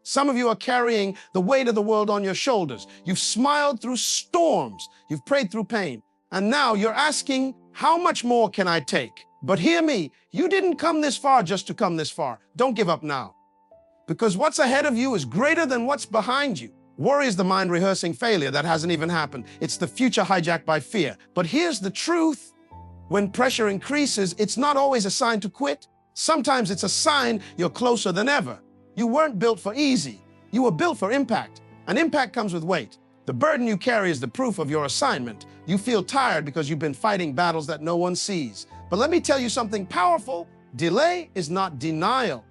Some of you are carrying the weight of the world on your shoulders. You've smiled through storms. You've prayed through pain. And now you're asking, how much more can I take? But hear me, you didn't come this far just to come this far. Don't give up now. Because what's ahead of you is greater than what's behind you. Worry is the mind rehearsing failure that hasn't even happened. It's the future hijacked by fear. But here's the truth. When pressure increases, it's not always a sign to quit. Sometimes it's a sign you're closer than ever. You weren't built for easy. You were built for impact. And impact comes with weight. The burden you carry is the proof of your assignment. You feel tired because you've been fighting battles that no one sees. But let me tell you something powerful. Delay is not denial.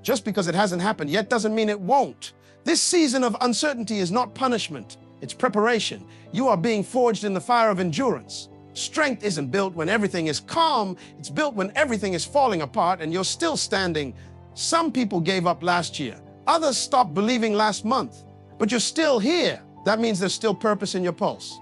Just because it hasn't happened yet doesn't mean it won't. This season of uncertainty is not punishment. It's preparation. You are being forged in the fire of endurance. Strength isn't built when everything is calm. It's built when everything is falling apart and you're still standing. Some people gave up last year. Others stopped believing last month. But you're still here. That means there's still purpose in your pulse.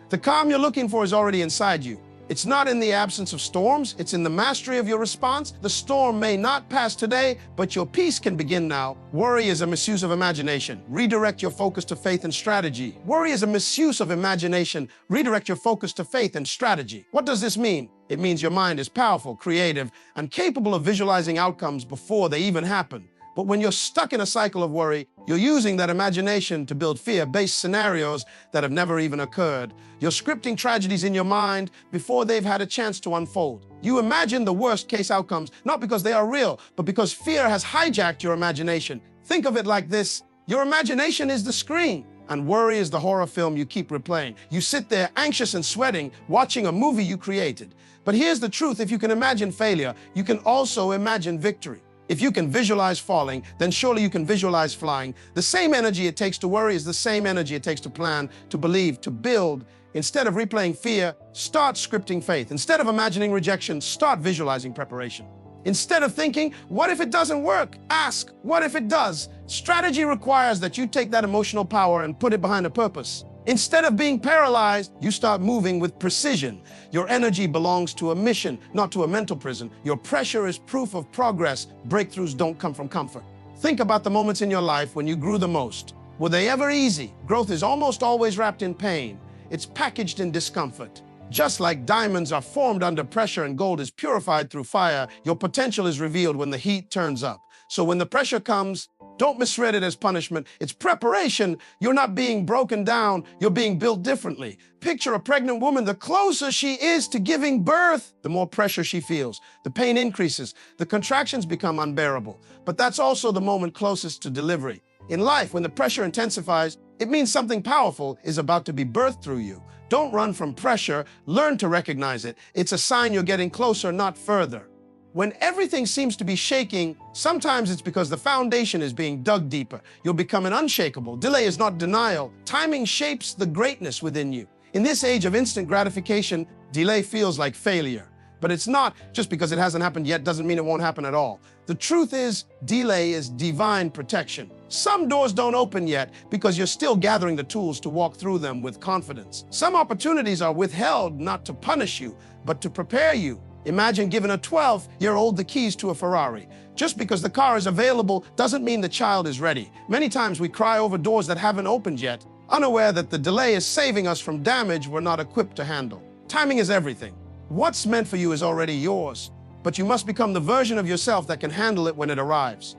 The calm you're looking for is already inside you. It's not in the absence of storms. It's in the mastery of your response. The storm may not pass today, but your peace can begin now. Worry is a misuse of imagination. Redirect your focus to faith and strategy. Worry is a misuse of imagination. Redirect your focus to faith and strategy. What does this mean? It means your mind is powerful, creative, and capable of visualizing outcomes before they even happen. But when you're stuck in a cycle of worry, you're using that imagination to build fear-based scenarios that have never even occurred. You're scripting tragedies in your mind before they've had a chance to unfold. You imagine the worst-case outcomes, not because they are real, but because fear has hijacked your imagination. Think of it like this. Your imagination is the screen, and worry is the horror film you keep replaying. You sit there anxious and sweating, watching a movie you created. But here's the truth. If you can imagine failure, you can also imagine victory. If you can visualize falling, then surely you can visualize flying. The same energy it takes to worry is the same energy it takes to plan, to believe, to build. Instead of replaying fear, start scripting faith. Instead of imagining rejection, start visualizing preparation. Instead of thinking, what if it doesn't work? Ask, what if it does? Strategy requires that you take that emotional power and put it behind a purpose. Instead of being paralyzed, you start moving with precision. Your energy belongs to a mission, not to a mental prison. Your pressure is proof of progress. Breakthroughs don't come from comfort. Think about the moments in your life when you grew the most. Were they ever easy? Growth is almost always wrapped in pain. It's packaged in discomfort. Just like diamonds are formed under pressure and gold is purified through fire, your potential is revealed when the heat turns up. So when the pressure comes, don't misread it as punishment. It's preparation. You're not being broken down. You're being built differently. Picture a pregnant woman. The closer she is to giving birth, the more pressure she feels. The pain increases. The contractions become unbearable. But that's also the moment closest to delivery. In life, when the pressure intensifies, it means something powerful is about to be birthed through you. Don't run from pressure. Learn to recognize it. It's a sign you're getting closer, not further. When everything seems to be shaking, sometimes it's because the foundation is being dug deeper. You're becoming unshakable. Delay is not denial. Timing shapes the greatness within you. In this age of instant gratification, delay feels like failure. But it's not. Just because it hasn't happened yet doesn't mean it won't happen at all. The truth is, delay is divine protection. Some doors don't open yet because you're still gathering the tools to walk through them with confidence. Some opportunities are withheld not to punish you, but to prepare you. Imagine giving a 12-year-old the keys to a Ferrari. Just because the car is available doesn't mean the child is ready. Many times we cry over doors that haven't opened yet, unaware that the delay is saving us from damage we're not equipped to handle. Timing is everything. What's meant for you is already yours, but you must become the version of yourself that can handle it when it arrives.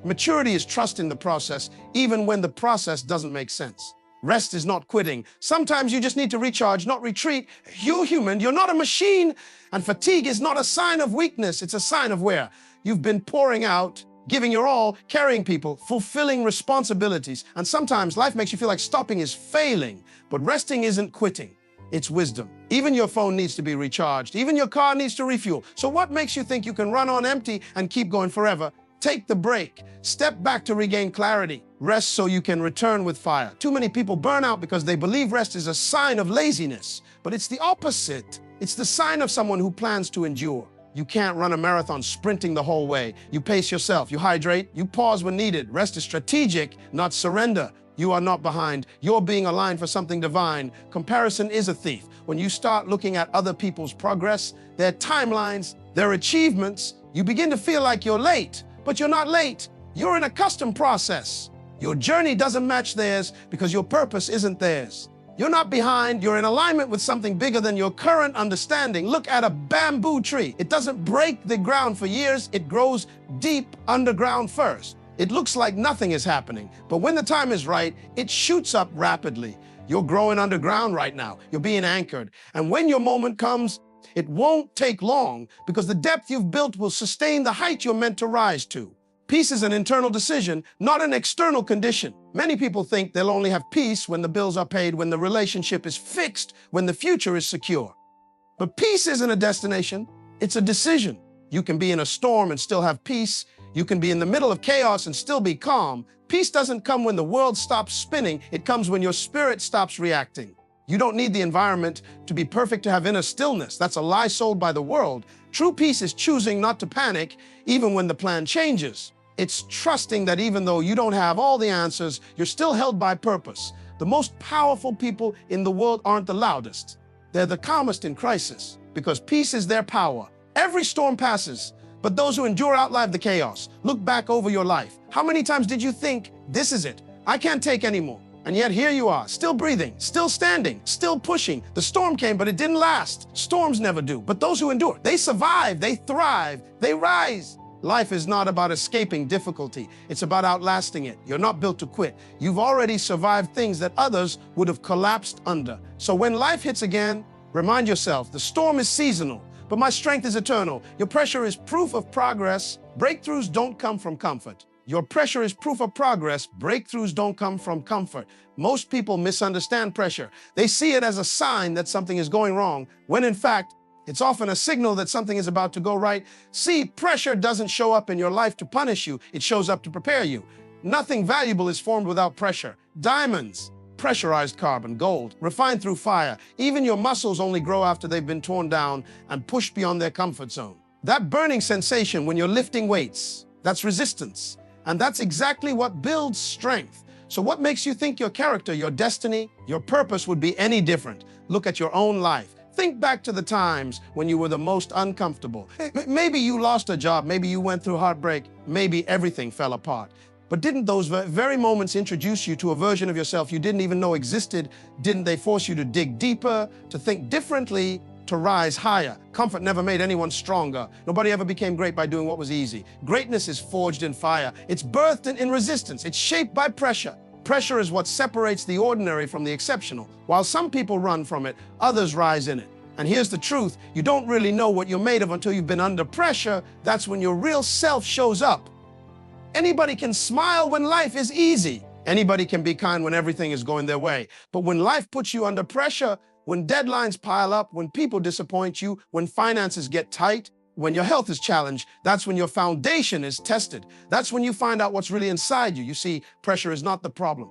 Maturity is trusting the process, even when the process doesn't make sense. Rest is not quitting. Sometimes you just need to recharge, not retreat. You're human, you're not a machine. And fatigue is not a sign of weakness, it's a sign of where you've been pouring out, giving your all, carrying people, fulfilling responsibilities. And sometimes life makes you feel like stopping is failing, but resting isn't quitting. It's wisdom. Even your phone needs to be recharged. Even your car needs to refuel. So what makes you think you can run on empty and keep going forever? Take the break. Step back to regain clarity. Rest so you can return with fire. Too many people burn out because they believe rest is a sign of laziness, but it's the opposite. It's the sign of someone who plans to endure. You can't run a marathon sprinting the whole way. You pace yourself, you hydrate, you pause when needed. Rest is strategic, not surrender. You are not behind. You're being aligned for something divine. Comparison is a thief. When you start looking at other people's progress, their timelines, their achievements, you begin to feel like you're late. But you're not late. You're in a custom process. Your journey doesn't match theirs because your purpose isn't theirs. You're not behind, you're in alignment with something bigger than your current understanding. Look at a bamboo tree. It doesn't break the ground for years, it grows deep underground first. It looks like nothing is happening, but when the time is right, it shoots up rapidly. You're growing underground right now. You're being anchored. And when your moment comes, it won't take long because the depth you've built will sustain the height you're meant to rise to. Peace is an internal decision, not an external condition. Many people think they'll only have peace when the bills are paid, when the relationship is fixed, when the future is secure. But peace isn't a destination, it's a decision. You can be in a storm and still have peace. You can be in the middle of chaos and still be calm. Peace doesn't come when the world stops spinning, it comes when your spirit stops reacting. You don't need the environment to be perfect to have inner stillness. That's a lie sold by the world. True peace is choosing not to panic even when the plan changes. It's trusting that even though you don't have all the answers, you're still held by purpose. The most powerful people in the world aren't the loudest. They're the calmest in crisis because peace is their power. Every storm passes, but those who endure outlive the chaos. Look back over your life. How many times did you think, this is it, I can't take anymore? And yet here you are, still breathing, still standing, still pushing. The storm came, but it didn't last. Storms never do. But those who endure, they survive, they thrive, they rise. Life is not about escaping difficulty. It's about outlasting it. You're not built to quit. You've already survived things that others would have collapsed under. So when life hits again, remind yourself, the storm is seasonal, but my strength is eternal. Your pressure is proof of progress. Breakthroughs don't come from comfort. Your pressure is proof of progress. Breakthroughs don't come from comfort. Most people misunderstand pressure. They see it as a sign that something is going wrong, when in fact, it's often a signal that something is about to go right. See, pressure doesn't show up in your life to punish you. It shows up to prepare you. Nothing valuable is formed without pressure. Diamonds, pressurized carbon, gold, refined through fire. Even your muscles only grow after they've been torn down and pushed beyond their comfort zone. That burning sensation when you're lifting weights, that's resistance. And that's exactly what builds strength. So what makes you think your character, your destiny, your purpose would be any different? Look at your own life. Think back to the times when you were the most uncomfortable. Maybe you lost a job, maybe you went through heartbreak, maybe everything fell apart. But didn't those very moments introduce you to a version of yourself you didn't even know existed? Didn't they force you to dig deeper, to think differently, to rise higher? Comfort never made anyone stronger. Nobody ever became great by doing what was easy. Greatness is forged in fire. It's birthed in resistance. It's shaped by pressure. Pressure is what separates the ordinary from the exceptional. While some people run from it, others rise in it. And here's the truth, you don't really know what you're made of until you've been under pressure. That's when your real self shows up. Anybody can smile when life is easy. Anybody can be kind when everything is going their way. But when life puts you under pressure, when deadlines pile up, when people disappoint you, when finances get tight, when your health is challenged, that's when your foundation is tested. That's when you find out what's really inside you. You see, pressure is not the problem.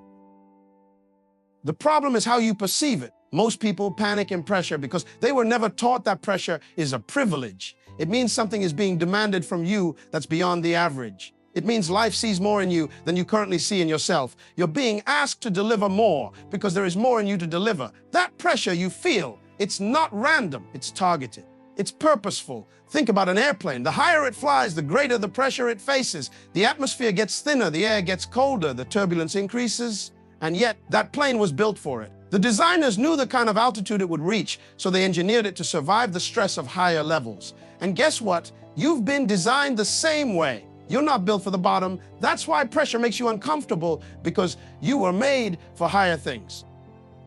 The problem is how you perceive it. Most people panic in pressure because they were never taught that pressure is a privilege. It means something is being demanded from you that's beyond the average. It means life sees more in you than you currently see in yourself. You're being asked to deliver more because there is more in you to deliver. That pressure you feel, it's not random, it's targeted. It's purposeful. Think about an airplane. The higher it flies, the greater the pressure it faces. The atmosphere gets thinner, the air gets colder, the turbulence increases, and yet that plane was built for it. The designers knew the kind of altitude it would reach, so they engineered it to survive the stress of higher levels. And guess what? You've been designed the same way. You're not built for the bottom. That's why pressure makes you uncomfortable, because you were made for higher things.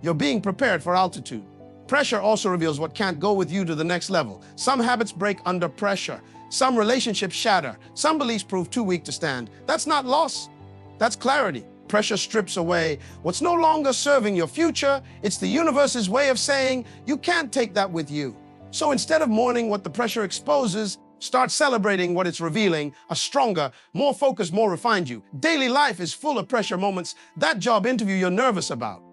You're being prepared for altitude. Pressure also reveals what can't go with you to the next level. Some habits break under pressure. Some relationships shatter. Some beliefs prove too weak to stand. That's not loss. That's clarity. Pressure strips away what's no longer serving your future. It's the universe's way of saying, you can't take that with you. So instead of mourning what the pressure exposes, start celebrating what it's revealing, a stronger, more focused, more refined you. Daily life is full of pressure moments. That job interview you're nervous about,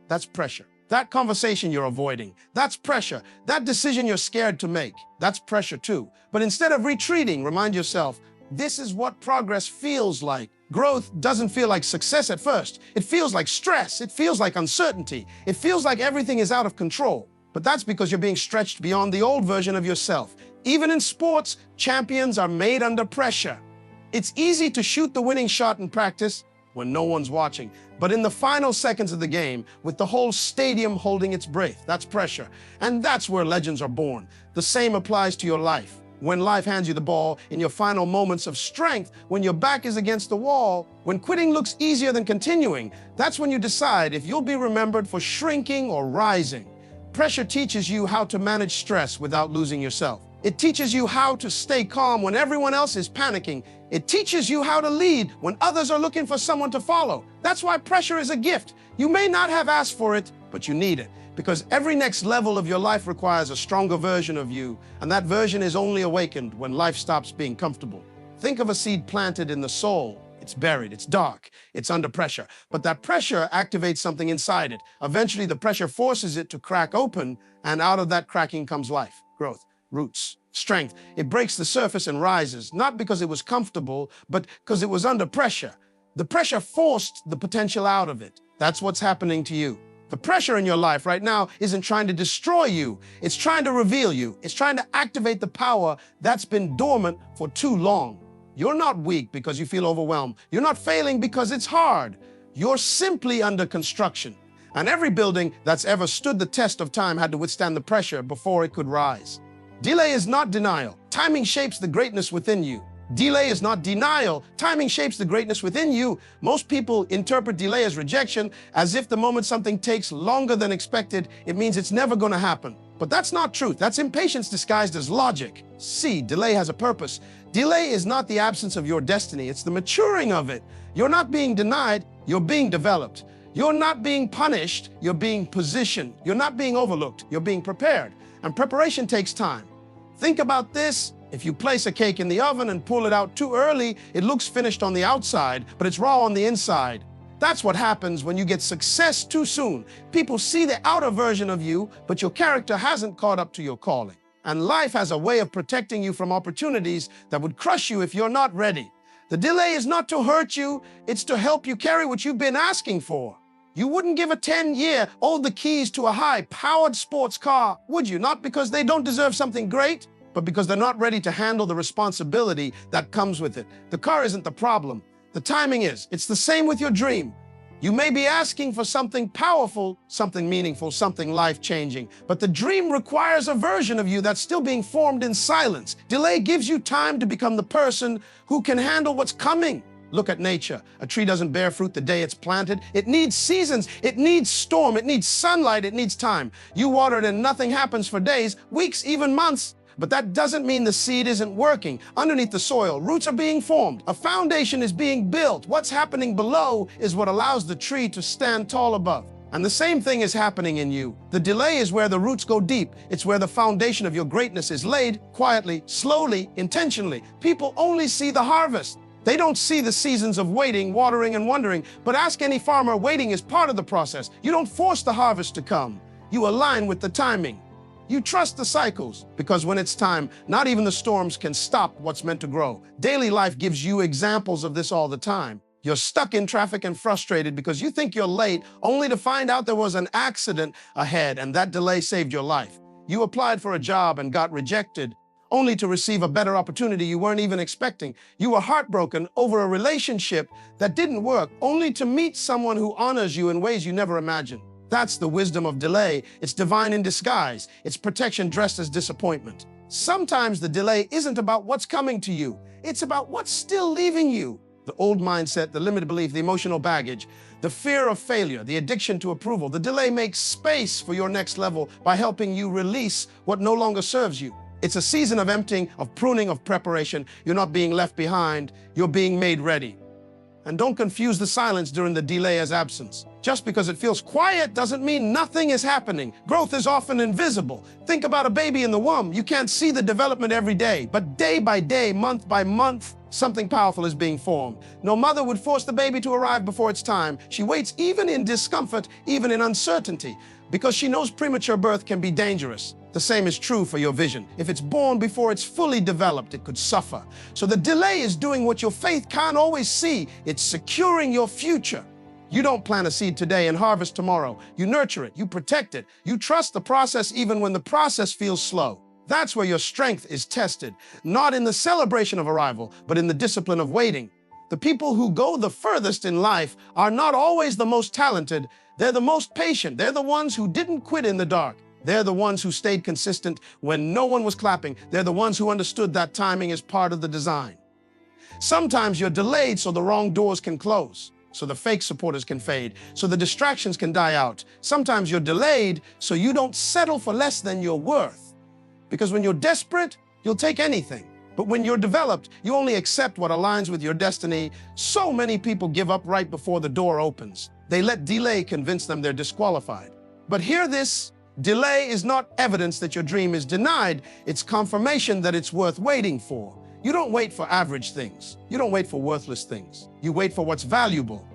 that's pressure. That conversation you're avoiding, that's pressure. That decision you're scared to make, that's pressure too. But instead of retreating, remind yourself, this is what progress feels like. Growth doesn't feel like success at first. It feels like stress. It feels like uncertainty. It feels like everything is out of control. But that's because you're being stretched beyond the old version of yourself. Even in sports, champions are made under pressure. It's easy to shoot the winning shot in practice when no one's watching, but in the final seconds of the game, with the whole stadium holding its breath, that's pressure. And that's where legends are born. The same applies to your life. When life hands you the ball in your final moments of strength, when your back is against the wall, when quitting looks easier than continuing, that's when you decide if you'll be remembered for shrinking or rising. Pressure teaches you how to manage stress without losing yourself. It teaches you how to stay calm when everyone else is panicking. It teaches you how to lead when others are looking for someone to follow. That's why pressure is a gift. You may not have asked for it, but you need it. Because every next level of your life requires a stronger version of you, and that version is only awakened when life stops being comfortable. Think of a seed planted in the soul. It's buried, it's dark, it's under pressure. But that pressure activates something inside it. Eventually, the pressure forces it to crack open, and out of that cracking comes life, growth, roots, strength. It breaks the surface and rises, not because it was comfortable, but because it was under pressure. The pressure forced the potential out of it. That's what's happening to you. The pressure in your life right now isn't trying to destroy you. It's trying to reveal you. It's trying to activate the power that's been dormant for too long. You're not weak because you feel overwhelmed. You're not failing because it's hard. You're simply under construction. And every building that's ever stood the test of time had to withstand the pressure before it could rise. Delay is not denial. Timing shapes the greatness within you. Delay is not denial. Timing shapes the greatness within you. Most people interpret delay as rejection, as if the moment something takes longer than expected, it means it's never going to happen. But that's not truth. That's impatience disguised as logic. See, delay has a purpose. Delay is not the absence of your destiny. It's the maturing of it. You're not being denied. You're being developed. You're not being punished. You're being positioned. You're not being overlooked. You're being prepared. And preparation takes time. Think about this. If you place a cake in the oven and pull it out too early, it looks finished on the outside, but it's raw on the inside. That's what happens when you get success too soon. People see the outer version of you, but your character hasn't caught up to your calling. And life has a way of protecting you from opportunities that would crush you if you're not ready. The delay is not to hurt you, it's to help you carry what you've been asking for. You wouldn't give a 10-year-old the keys to a high-powered sports car, would you? Not because they don't deserve something great, but because they're not ready to handle the responsibility that comes with it. The car isn't the problem. The timing is. It's the same with your dream. You may be asking for something powerful, something meaningful, something life-changing, but the dream requires a version of you that's still being formed in silence. Delay gives you time to become the person who can handle what's coming. Look at nature. A tree doesn't bear fruit the day it's planted. It needs seasons. It needs storm. It needs sunlight. It needs time. You water it and nothing happens for days, weeks, even months. But that doesn't mean the seed isn't working. Underneath the soil, roots are being formed. A foundation is being built. What's happening below is what allows the tree to stand tall above. And the same thing is happening in you. The delay is where the roots go deep. It's where the foundation of your greatness is laid quietly, slowly, intentionally. People only see the harvest. They don't see the seasons of waiting, watering, and wondering. But ask any farmer, waiting is part of the process. You don't force the harvest to come. You align with the timing. You trust the cycles, because when it's time, not even the storms can stop what's meant to grow. Daily life gives you examples of this all the time. You're stuck in traffic and frustrated because you think you're late, only to find out there was an accident ahead and that delay saved your life. You applied for a job and got rejected, only to receive a better opportunity you weren't even expecting. You were heartbroken over a relationship that didn't work, only to meet someone who honors you in ways you never imagined. That's the wisdom of delay. It's divine in disguise. It's protection dressed as disappointment. Sometimes the delay isn't about what's coming to you. It's about what's still leaving you. The old mindset, the limited belief, the emotional baggage, the fear of failure, the addiction to approval. The delay makes space for your next level by helping you release what no longer serves you. It's a season of emptying, of pruning, of preparation. You're not being left behind. You're being made ready. And don't confuse the silence during the delay as absence. Just because it feels quiet doesn't mean nothing is happening. Growth is often invisible. Think about a baby in the womb. You can't see the development every day, but day by day, month by month, something powerful is being formed. No mother would force the baby to arrive before its time. She waits even in discomfort, even in uncertainty, because she knows premature birth can be dangerous. The same is true for your vision. If it's born before it's fully developed, it could suffer. So the delay is doing what your faith can't always see. It's securing your future. You don't plant a seed today and harvest tomorrow. You nurture it, you protect it, you trust the process even when the process feels slow. That's where your strength is tested, not in the celebration of arrival, but in the discipline of waiting. The people who go the furthest in life are not always the most talented. They're the most patient. They're the ones who didn't quit in the dark. They're the ones who stayed consistent when no one was clapping. They're the ones who understood that timing is part of the design. Sometimes you're delayed so the wrong doors can close, so the fake supporters can fade, so the distractions can die out. Sometimes you're delayed so you don't settle for less than you're worth. Because when you're desperate, you'll take anything. But when you're developed, you only accept what aligns with your destiny. So many people give up right before the door opens. They let delay convince them they're disqualified. But hear this, delay is not evidence that your dream is denied. It's confirmation that it's worth waiting for. You don't wait for average things. You don't wait for worthless things. You wait for what's valuable.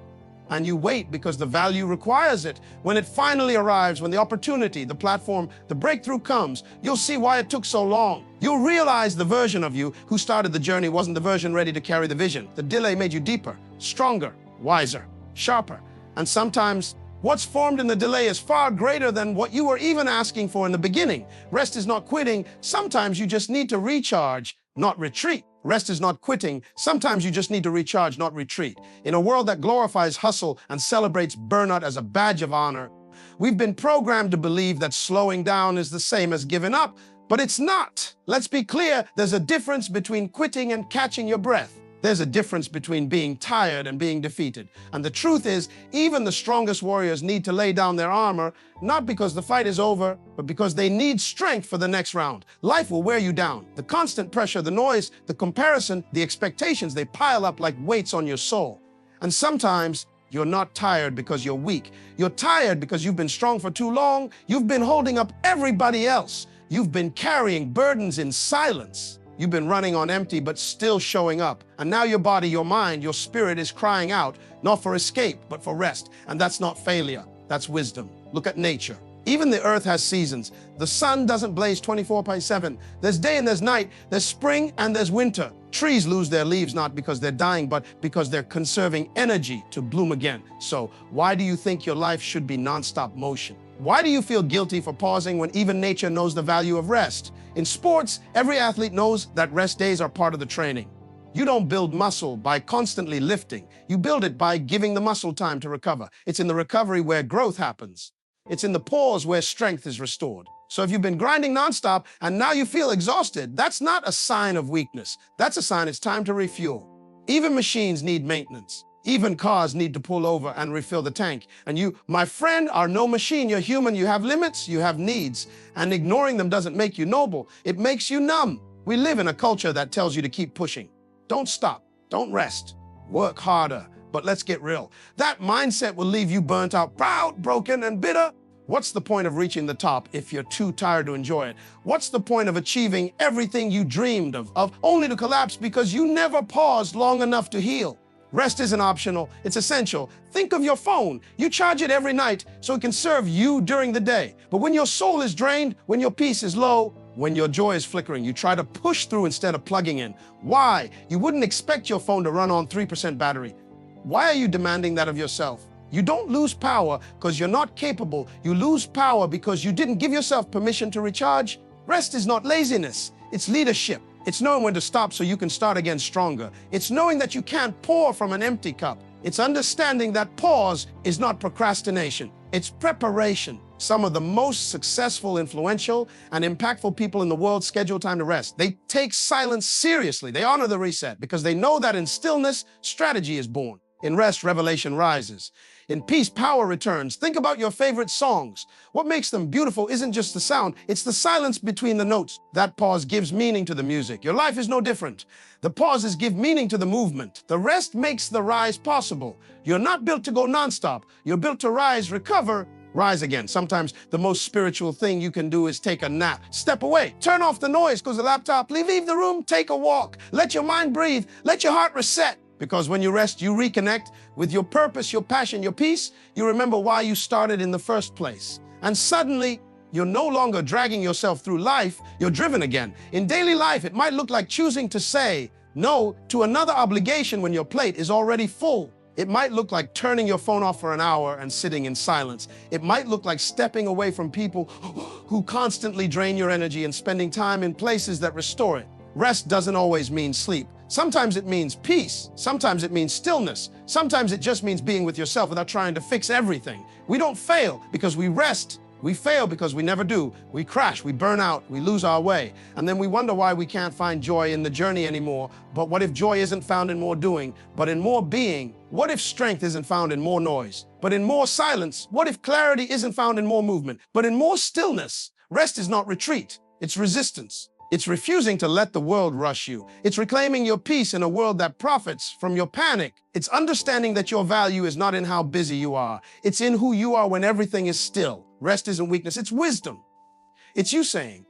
And you wait because the value requires it. When it finally arrives, when the opportunity, the platform, the breakthrough comes, you'll see why it took so long. You'll realize the version of you who started the journey wasn't the version ready to carry the vision. The delay made you deeper, stronger, wiser, sharper. And sometimes what's formed in the delay is far greater than what you were even asking for in the beginning. Rest is not quitting. Sometimes you just need to recharge, not retreat. Rest is not quitting. Sometimes you just need to recharge, not retreat. In a world that glorifies hustle and celebrates burnout as a badge of honor, we've been programmed to believe that slowing down is the same as giving up, but it's not. Let's be clear, there's a difference between quitting and catching your breath. There's a difference between being tired and being defeated. And the truth is, even the strongest warriors need to lay down their armor, not because the fight is over, but because they need strength for the next round. Life will wear you down. The constant pressure, the noise, the comparison, the expectations, they pile up like weights on your soul. And sometimes you're not tired because you're weak. You're tired because you've been strong for too long. You've been holding up everybody else. You've been carrying burdens in silence. You've been running on empty, but still showing up. And now your body, your mind, your spirit is crying out, not for escape, but for rest. And that's not failure, that's wisdom. Look at nature. Even the earth has seasons. The sun doesn't blaze 24/7. There's day and there's night. There's spring and there's winter. Trees lose their leaves not because they're dying, but because they're conserving energy to bloom again. So why do you think your life should be nonstop motion? Why do you feel guilty for pausing when even nature knows the value of rest? In sports, every athlete knows that rest days are part of the training. You don't build muscle by constantly lifting. You build it by giving the muscle time to recover. It's in the recovery where growth happens. It's in the pause where strength is restored. So if you've been grinding nonstop and now you feel exhausted, that's not a sign of weakness. That's a sign it's time to refuel. Even machines need maintenance. Even cars need to pull over and refill the tank. And you, my friend, are no machine. You're human. You have limits. You have needs. And ignoring them doesn't make you noble. It makes you numb. We live in a culture that tells you to keep pushing. Don't stop. Don't rest. Work harder. But let's get real. That mindset will leave you burnt out, proud, broken, and bitter. What's the point of reaching the top if you're too tired to enjoy it? What's the point of achieving everything you dreamed of only to collapse because you never paused long enough to heal? Rest isn't optional, it's essential. Think of your phone. You charge it every night so it can serve you during the day. But when your soul is drained, when your peace is low, when your joy is flickering, you try to push through instead of plugging in. Why? You wouldn't expect your phone to run on 3% battery. Why are you demanding that of yourself? You don't lose power because you're not capable. You lose power because you didn't give yourself permission to recharge. Rest is not laziness, it's leadership. It's knowing when to stop so you can start again stronger. It's knowing that you can't pour from an empty cup. It's understanding that pause is not procrastination, it's preparation. Some of the most successful, influential, and impactful people in the world schedule time to rest. They take silence seriously. They honor the reset because they know that in stillness, strategy is born. In rest, revelation rises. In peace, power returns. Think about your favorite songs. What makes them beautiful isn't just the sound, it's the silence between the notes. That pause gives meaning to the music. Your life is no different. The pauses give meaning to the movement. The rest makes the rise possible. You're not built to go nonstop. You're built to rise, recover, rise again. Sometimes the most spiritual thing you can do is take a nap. Step away. Turn off the noise because the laptop. Leave the room. Take a walk. Let your mind breathe. Let your heart reset. Because when you rest, you reconnect with your purpose, your passion, your peace. You remember why you started in the first place. And suddenly, you're no longer dragging yourself through life. You're driven again. In daily life, it might look like choosing to say no to another obligation when your plate is already full. It might look like turning your phone off for an hour and sitting in silence. It might look like stepping away from people who constantly drain your energy and spending time in places that restore it. Rest doesn't always mean sleep. Sometimes it means peace. Sometimes it means stillness. Sometimes it just means being with yourself without trying to fix everything. We don't fail because we rest. We fail because we never do. We crash, we burn out, we lose our way. And then we wonder why we can't find joy in the journey anymore. But what if joy isn't found in more doing, but in more being? What if strength isn't found in more noise, but in more silence? What if clarity isn't found in more movement, but in more stillness? Rest is not retreat, it's resistance. It's refusing to let the world rush you. It's reclaiming your peace in a world that profits from your panic. It's understanding that your value is not in how busy you are. It's in who you are when everything is still. Rest isn't weakness, it's wisdom. It's you saying,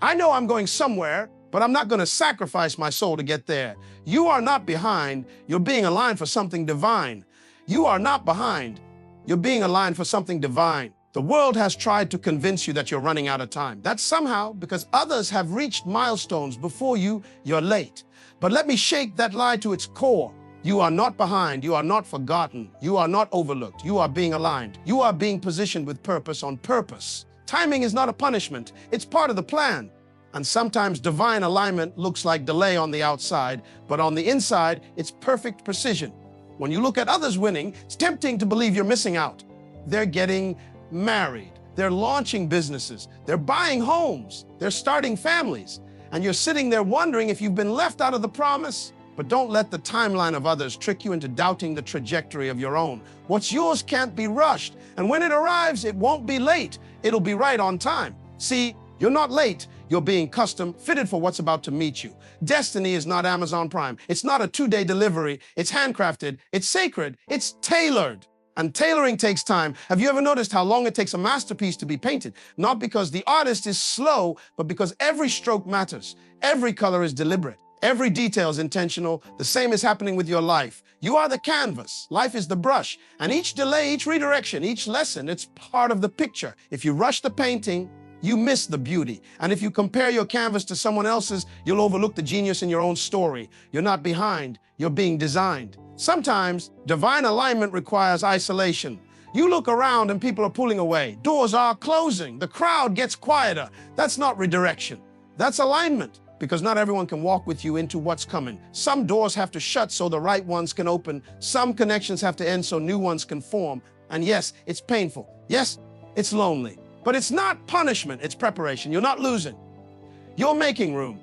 I know I'm going somewhere, but I'm not going to sacrifice my soul to get there. You are not behind, you're being aligned for something divine. You are not behind, you're being aligned for something divine. The world has tried to convince you that you're running out of time. That's somehow because others have reached milestones before you, you're late. But let me shake that lie to its core. You are not behind, you are not forgotten, you are not overlooked, you are being aligned. You are being positioned with purpose on purpose. Timing is not a punishment, it's part of the plan. And sometimes divine alignment looks like delay on the outside, but on the inside, it's perfect precision. When you look at others winning, it's tempting to believe you're missing out. They're getting married, they're launching businesses, they're buying homes, they're starting families, and you're sitting there wondering if you've been left out of the promise. But don't let the timeline of others trick you into doubting the trajectory of your own. What's yours can't be rushed, and when it arrives, it won't be late. It'll be right on time. See, you're not late, you're being custom fitted for what's about to meet you. Destiny is not Amazon Prime. It's not a 2-day delivery. It's handcrafted, it's sacred, it's tailored. And tailoring takes time. Have you ever noticed how long it takes a masterpiece to be painted? Not because the artist is slow, but because every stroke matters. Every color is deliberate. Every detail is intentional. The same is happening with your life. You are the canvas. Life is the brush. And each delay, each redirection, each lesson, it's part of the picture. If you rush the painting, you miss the beauty. And if you compare your canvas to someone else's, you'll overlook the genius in your own story. You're not behind, you're being designed. Sometimes divine alignment requires isolation. You look around and people are pulling away. Doors are closing. The crowd gets quieter. That's not redirection. That's alignment, because not everyone can walk with you into what's coming. Some doors have to shut so the right ones can open. Some connections have to end so new ones can form. And yes, it's painful. Yes, it's lonely. But it's not punishment, it's preparation. You're not losing. You're making room.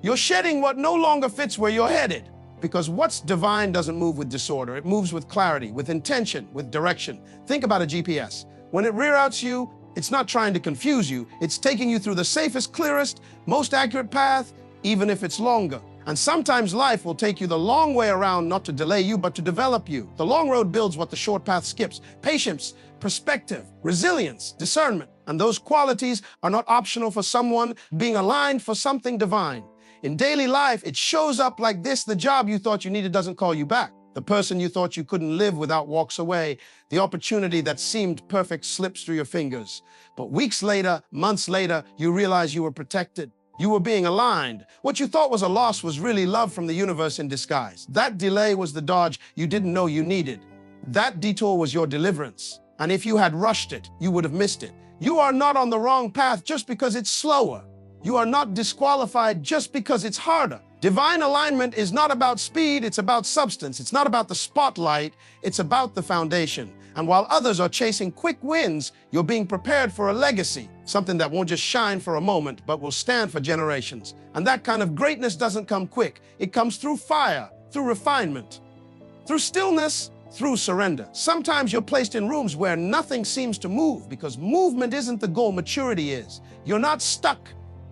You're shedding what no longer fits where you're headed. Because what's divine doesn't move with disorder. It moves with clarity, with intention, with direction. Think about a GPS. When it reroutes you, it's not trying to confuse you. It's taking you through the safest, clearest, most accurate path, even if it's longer. And sometimes life will take you the long way around, not to delay you, but to develop you. The long road builds what the short path skips. Patience, perspective, resilience, discernment. And those qualities are not optional for someone being aligned for something divine. In daily life, it shows up like this. The job you thought you needed doesn't call you back. The person you thought you couldn't live without walks away. The opportunity that seemed perfect slips through your fingers. But weeks later, months later, you realize you were protected. You were being aligned. What you thought was a loss was really love from the universe in disguise. That delay was the dodge you didn't know you needed. That detour was your deliverance. And if you had rushed it, you would have missed it. You are not on the wrong path just because it's slower. You are not disqualified just because it's harder. Divine alignment is not about speed, it's about substance. It's not about the spotlight, it's about the foundation. And while others are chasing quick wins, you're being prepared for a legacy, something that won't just shine for a moment, but will stand for generations. And that kind of greatness doesn't come quick. It comes through fire, through refinement, through stillness, through surrender. Sometimes you're placed in rooms where nothing seems to move because movement isn't the goal, maturity is. You're not stuck.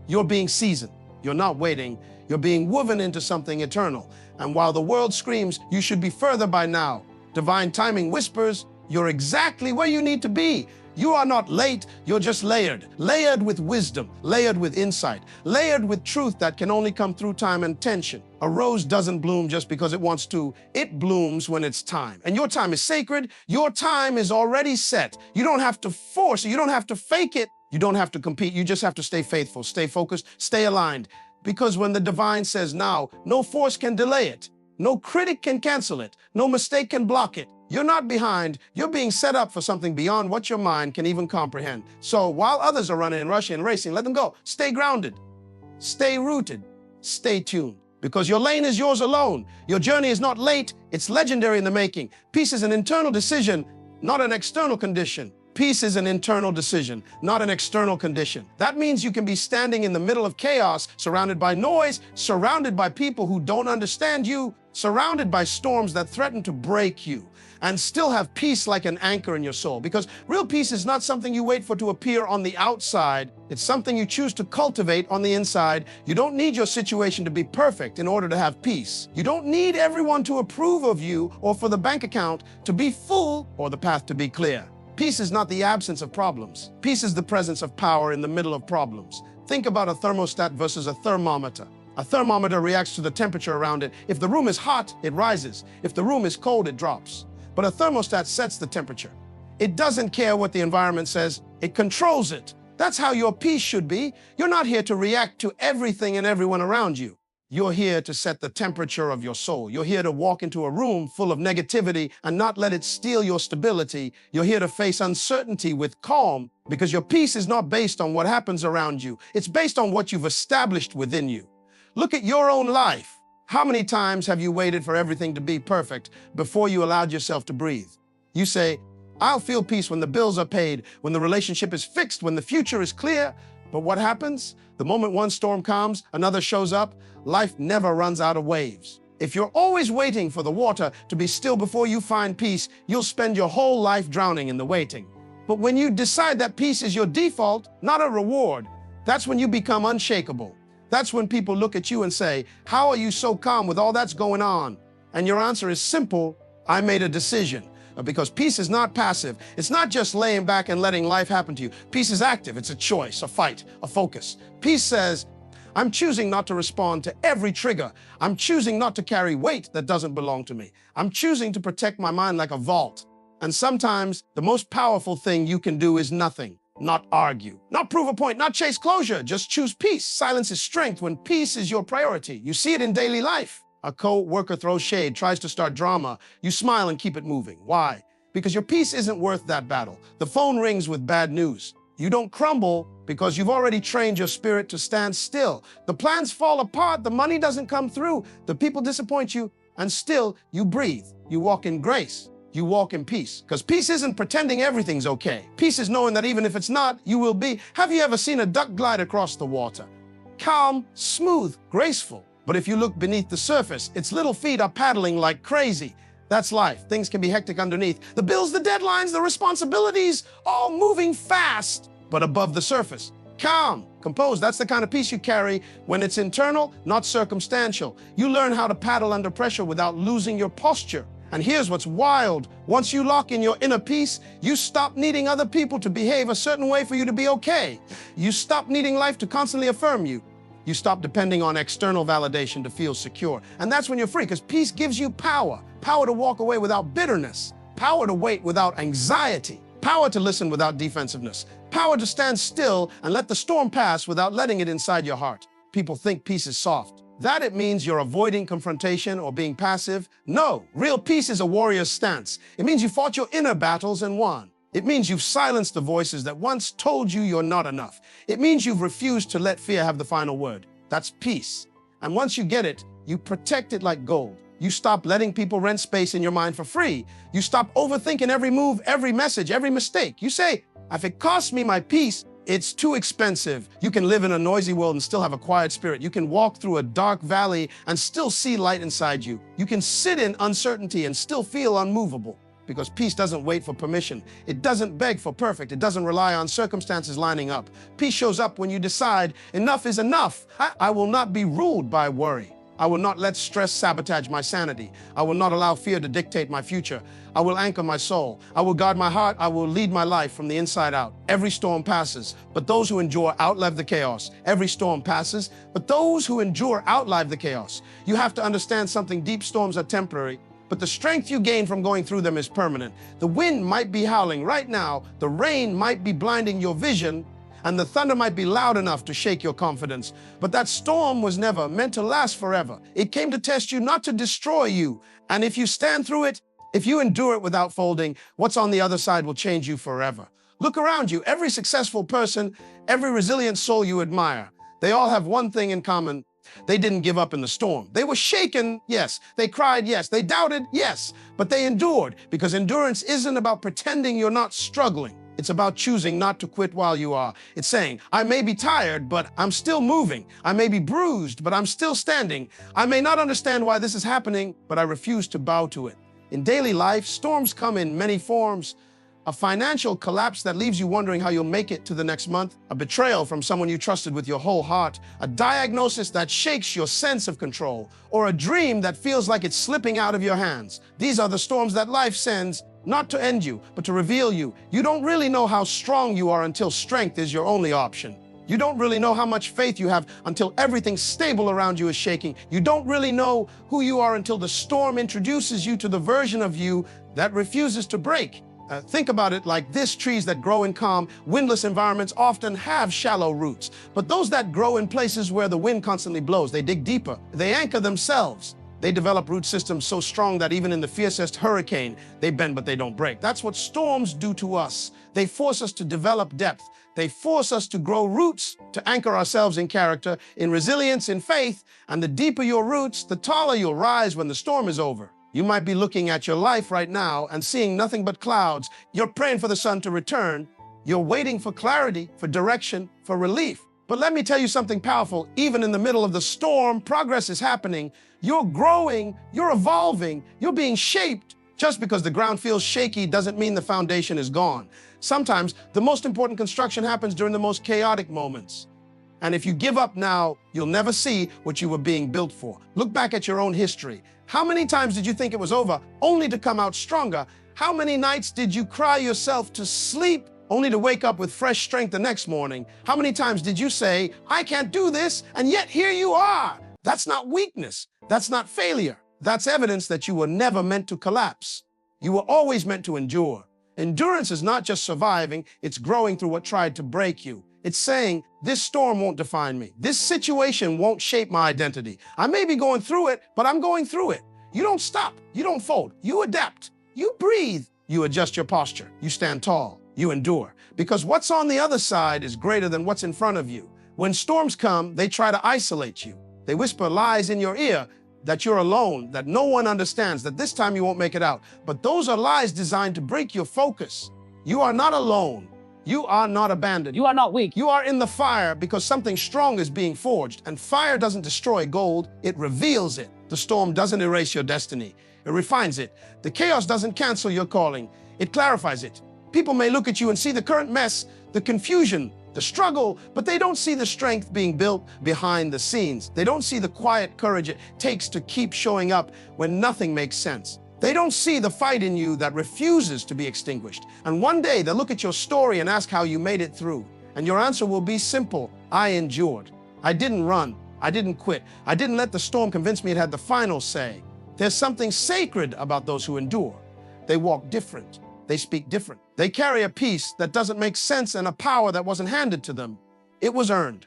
You're being seasoned. You're not waiting. You're being woven into something eternal. And while the world screams, you should be further by now, divine timing whispers, you're exactly where you need to be. You are not late, you're just layered. Layered with wisdom, layered with insight, layered with truth that can only come through time and tension. A rose doesn't bloom just because it wants to. It blooms when it's time. And your time is sacred. Your time is already set. You don't have to force it. You don't have to fake it. You don't have to compete. You just have to stay faithful, stay focused, stay aligned. Because when the divine says now, no force can delay it. No critic can cancel it. No mistake can block it. You're not behind. You're being set up for something beyond what your mind can even comprehend. So while others are running and rushing and racing, let them go. Stay grounded. Stay rooted. Stay tuned. Because your lane is yours alone. Your journey is not late. It's legendary in the making. Peace is an internal decision, not an external condition. Peace is an internal decision, not an external condition. That means you can be standing in the middle of chaos, surrounded by noise, surrounded by people who don't understand you, surrounded by storms that threaten to break you, and still have peace like an anchor in your soul. Because real peace is not something you wait for to appear on the outside. It's something you choose to cultivate on the inside. You don't need your situation to be perfect in order to have peace. You don't need everyone to approve of you or for the bank account to be full or the path to be clear. Peace is not the absence of problems. Peace is the presence of power in the middle of problems. Think about a thermostat versus a thermometer. A thermometer reacts to the temperature around it. If the room is hot, it rises. If the room is cold, it drops. But a thermostat sets the temperature. It doesn't care what the environment says. It controls it. That's how your peace should be. You're not here to react to everything and everyone around you. You're here to set the temperature of your soul. You're here to walk into a room full of negativity and not let it steal your stability. You're here to face uncertainty with calm because your peace is not based on what happens around you. It's based on what you've established within you. Look at your own life. How many times have you waited for everything to be perfect before you allowed yourself to breathe? You say, I'll feel peace when the bills are paid, when the relationship is fixed, when the future is clear. But what happens? The moment one storm comes, another shows up. Life never runs out of waves. If you're always waiting for the water to be still before you find peace, you'll spend your whole life drowning in the waiting. But when you decide that peace is your default, not a reward, that's when you become unshakable. That's when people look at you and say, how are you so calm with all that's going on? And your answer is simple, I made a decision. Because peace is not passive. It's not just laying back and letting life happen to you. Peace is active. It's a choice, a fight, a focus. Peace says, I'm choosing not to respond to every trigger. I'm choosing not to carry weight that doesn't belong to me. I'm choosing to protect my mind like a vault. And sometimes the most powerful thing you can do is nothing. Not argue, not prove a point, not chase closure. Just choose peace. Silence is strength when peace is your priority. You see it in daily life. A co-worker throws shade, tries to start drama. You smile and keep it moving. Why? Because your peace isn't worth that battle. The phone rings with bad news. You don't crumble because you've already trained your spirit to stand still. The plans fall apart. The money doesn't come through. The people disappoint you. And still, you breathe. You walk in grace. You walk in peace. Because peace isn't pretending everything's okay. Peace is knowing that even if it's not, you will be. Have you ever seen a duck glide across the water? Calm, smooth, graceful. But if you look beneath the surface, its little feet are paddling like crazy. That's life. Things can be hectic underneath. The bills, the deadlines, the responsibilities, all moving fast, but above the surface. Calm, composed. That's the kind of peace you carry when it's internal, not circumstantial. You learn how to paddle under pressure without losing your posture. And here's what's wild. Once you lock in your inner peace, you stop needing other people to behave a certain way for you to be okay. You stop needing life to constantly affirm you. You stop depending on external validation to feel secure. And that's when you're free, because peace gives you power. Power to walk away without bitterness. Power to wait without anxiety. Power to listen without defensiveness. Power to stand still and let the storm pass without letting it inside your heart. People think peace is soft. That it means you're avoiding confrontation or being passive. No, real peace is a warrior's stance. It means you fought your inner battles and won. It means you've silenced the voices that once told you you're not enough. It means you've refused to let fear have the final word. That's peace. And once you get it, you protect it like gold. You stop letting people rent space in your mind for free. You stop overthinking every move, every message, every mistake. You say, if it costs me my peace, it's too expensive. You can live in a noisy world and still have a quiet spirit. You can walk through a dark valley and still see light inside you. You can sit in uncertainty and still feel unmovable. Because peace doesn't wait for permission. It doesn't beg for perfect. It doesn't rely on circumstances lining up. Peace shows up when you decide enough is enough. I will not be ruled by worry. I will not let stress sabotage my sanity. I will not allow fear to dictate my future. I will anchor my soul. I will guard my heart. I will lead my life from the inside out. Every storm passes, but those who endure outlive the chaos. Every storm passes, but those who endure outlive the chaos. You have to understand something. Deep storms are temporary, but the strength you gain from going through them is permanent. The wind might be howling right now. The rain might be blinding your vision. and the thunder might be loud enough to shake your confidence. But that storm was never meant to last forever. It came to test you, not to destroy you. And if you stand through it, if you endure it without folding, what's on the other side will change you forever. Look around you. Every successful person, every resilient soul you admire, they all have one thing in common. They didn't give up in the storm. They were shaken, yes. They cried, yes. They doubted, yes. But they endured, because endurance isn't about pretending you're not struggling. It's about choosing not to quit while you are. It's saying, I may be tired, but I'm still moving. I may be bruised, but I'm still standing. I may not understand why this is happening, but I refuse to bow to it. In daily life, storms come in many forms. A financial collapse that leaves you wondering how you'll make it to the next month, a betrayal from someone you trusted with your whole heart, a diagnosis that shakes your sense of control, or a dream that feels like it's slipping out of your hands. These are the storms that life sends, not to end you, but to reveal you. You don't really know how strong you are until strength is your only option. You don't really know how much faith you have until everything stable around you is shaking. You don't really know who you are until the storm introduces you to the version of you that refuses to break. Think about it like this: trees that grow in calm, windless environments often have shallow roots. But those that grow in places where the wind constantly blows, they dig deeper. They anchor themselves. They develop root systems so strong that even in the fiercest hurricane, they bend but they don't break. That's what storms do to us. They force us to develop depth. They force us to grow roots, to anchor ourselves in character, in resilience, in faith. And the deeper your roots, the taller you'll rise when the storm is over. You might be looking at your life right now and seeing nothing but clouds. You're praying for the sun to return. You're waiting for clarity, for direction, for relief. But let me tell you something powerful. Even in the middle of the storm, progress is happening. You're growing, you're evolving, you're being shaped. Just because the ground feels shaky doesn't mean the foundation is gone. Sometimes the most important construction happens during the most chaotic moments. And if you give up now, you'll never see what you were being built for. Look back at your own history. How many times did you think it was over, only to come out stronger? How many nights did you cry yourself to sleep, only to wake up with fresh strength the next morning? How many times did you say, I can't do this, and yet here you are? That's not weakness. That's not failure. That's evidence that you were never meant to collapse. You were always meant to endure. Endurance is not just surviving, it's growing through what tried to break you. It's saying, this storm won't define me. This situation won't shape my identity. I may be going through it, but I'm going through it. You don't stop. You don't fold. You adapt. You breathe. You adjust your posture. You stand tall. You endure. Because what's on the other side is greater than what's in front of you. When storms come, they try to isolate you. They whisper lies in your ear that you're alone, that no one understands, that this time you won't make it out. But those are lies designed to break your focus. You are not alone. You are not abandoned. You are not weak. You are in the fire because something strong is being forged. And fire doesn't destroy gold, it reveals it. The storm doesn't erase your destiny, it refines it. The chaos doesn't cancel your calling, it clarifies it. People may look at you and see the current mess, the confusion, the struggle, but they don't see the strength being built behind the scenes. They don't see the quiet courage it takes to keep showing up when nothing makes sense. They don't see the fight in you that refuses to be extinguished. And one day they'll look at your story and ask how you made it through. And your answer will be simple: I endured. I didn't run. I didn't quit. I didn't let the storm convince me it had the final say. There's something sacred about those who endure. They walk different. They speak different. They carry a peace that doesn't make sense and a power that wasn't handed to them. It was earned.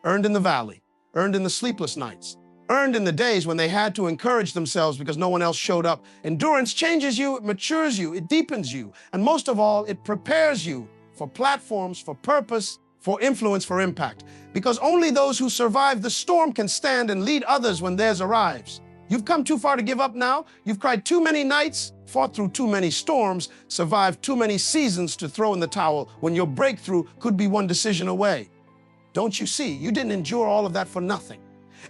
Earned in the valley. Earned in the sleepless nights. Earned in the days when they had to encourage themselves because no one else showed up. Endurance changes you, it matures you, it deepens you, and most of all, it prepares you for platforms, for purpose, for influence, for impact. Because only those who survive the storm can stand and lead others when theirs arrives. You've come too far to give up now. You've cried too many nights, fought through too many storms, survived too many seasons to throw in the towel when your breakthrough could be one decision away. Don't you see? You didn't endure all of that for nothing.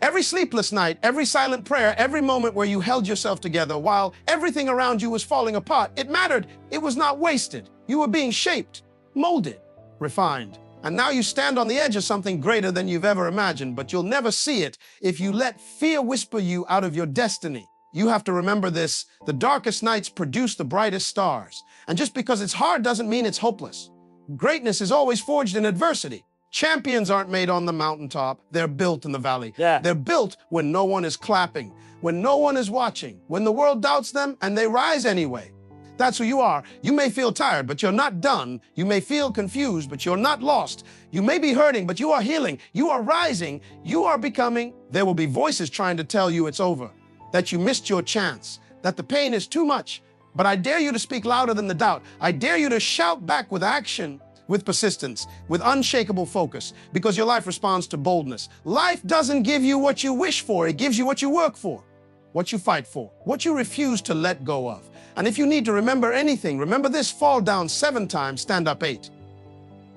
Every sleepless night, every silent prayer, every moment where you held yourself together while everything around you was falling apart, it mattered. It was not wasted. You were being shaped, molded, refined. And now you stand on the edge of something greater than you've ever imagined, but you'll never see it if you let fear whisper you out of your destiny. You have to remember this: the darkest nights produce the brightest stars. And just because it's hard doesn't mean it's hopeless. Greatness is always forged in adversity. Champions aren't made on the mountaintop, they're built in the valley. They're built when no one is clapping, when no one is watching, when the world doubts them and they rise anyway. That's who you are. You may feel tired, but you're not done. You may feel confused, but you're not lost. You may be hurting, but you are healing. You are rising. You are becoming. There will be voices trying to tell you it's over, that you missed your chance, that the pain is too much. But I dare you to speak louder than the doubt. I dare you to shout back with action, with persistence, with unshakable focus, because your life responds to boldness. Life doesn't give you what you wish for. It gives you what you work for, what you fight for, what you refuse to let go of. And if you need to remember anything, remember this: fall down 7 times, stand up 8.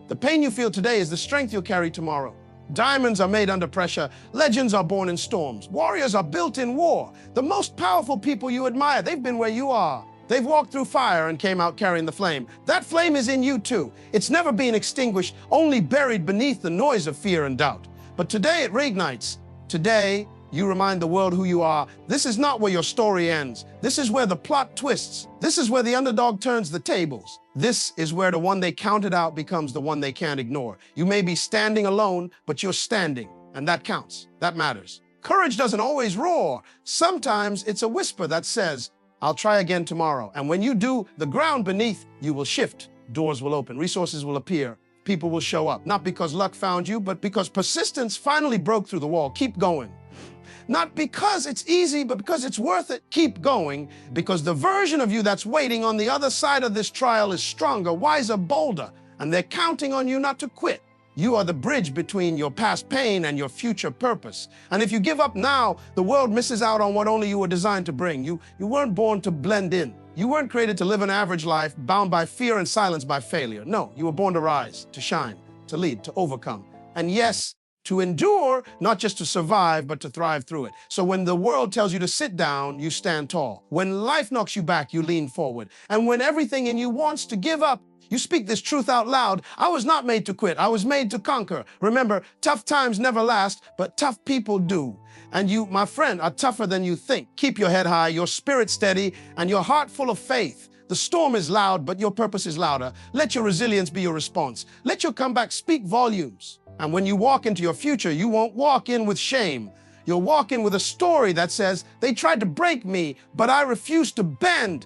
The pain you feel today is the strength you'll carry tomorrow. Diamonds are made under pressure. Legends are born in storms. Warriors are built in war. The most powerful people you admire, they've been where you are. They've walked through fire and came out carrying the flame. That flame is in you too. It's never been extinguished, only buried beneath the noise of fear and doubt. But today it reignites. Today, you remind the world who you are. This is not where your story ends. This is where the plot twists. This is where the underdog turns the tables. This is where the one they counted out becomes the one they can't ignore. You may be standing alone, but you're standing, and that counts. That matters. Courage doesn't always roar. Sometimes it's a whisper that says, I'll try again tomorrow. And when you do, the ground beneath you will shift. Doors will open. Resources will appear. People will show up. Not because luck found you, but because persistence finally broke through the wall. Keep going. Not because it's easy, but because it's worth it. Keep going, because the version of you that's waiting on the other side of this trial is stronger, wiser, bolder, and they're counting on you not to quit. You are the bridge between your past pain and your future purpose. And if you give up now, the world misses out on what only you were designed to bring. You weren't born to blend in. You weren't created to live an average life, bound by fear and silenced by failure. No, you were born to rise, to shine, to lead, to overcome. And yes, to endure, not just to survive, but to thrive through it. So when the world tells you to sit down, you stand tall. When life knocks you back, you lean forward. And when everything in you wants to give up, you speak this truth out loud. I was not made to quit. I was made to conquer. Remember, tough times never last, but tough people do. And you, my friend, are tougher than you think. Keep your head high, your spirit steady, and your heart full of faith. The storm is loud, but your purpose is louder. Let your resilience be your response. Let your comeback speak volumes. And when you walk into your future, you won't walk in with shame. You'll walk in with a story that says, they tried to break me, but I refused to bend.